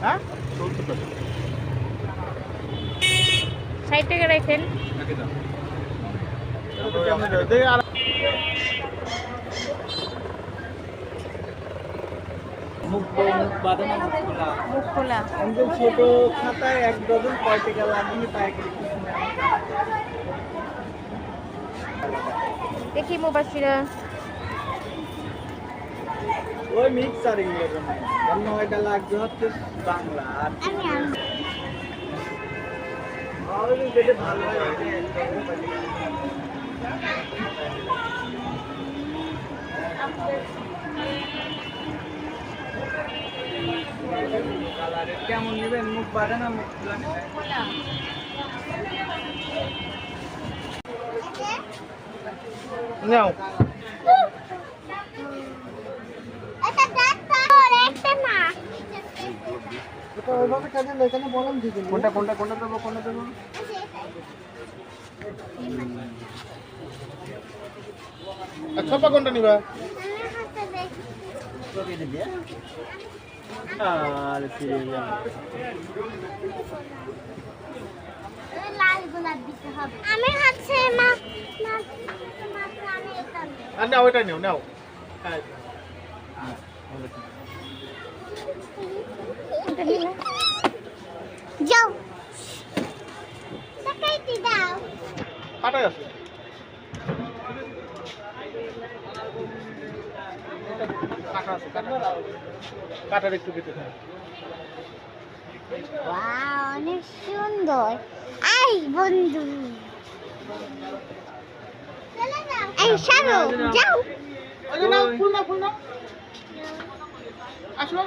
হ্যাঁ 60 টাকা রাখেন। মুখ বাঁধানো মুখ খোলা। ছোট খাতায় 1 ডজন কয় টাকা লাগবে তাই দেখি মুবাশিরা ওই মিক্সারিং এর জন্য এটা লাগবে হচ্ছে বাংলা আর আমি যেটা ভালো লাগে কেমন নেবেন মুখ বাঁধে না মুখ খোলা নাও এটা দেখতে একটা না এটা ওইভাবে কাজে এখানে বললাম দিবেন কোনটা দেবো আচ্ছা পা কোনটা নিবা আর ফিরে যাও লাল গোলাপ দিতে হবে আমি হচ্ছে মা আমি এটা আর নাও এটা নাও যাও দেখাইতে দাও কাটাই আছে কাটার একটু কেটে দাও ওয়াও অনেক সুন্দর আই বন্ধু এই সারো যাও ফুল না আসো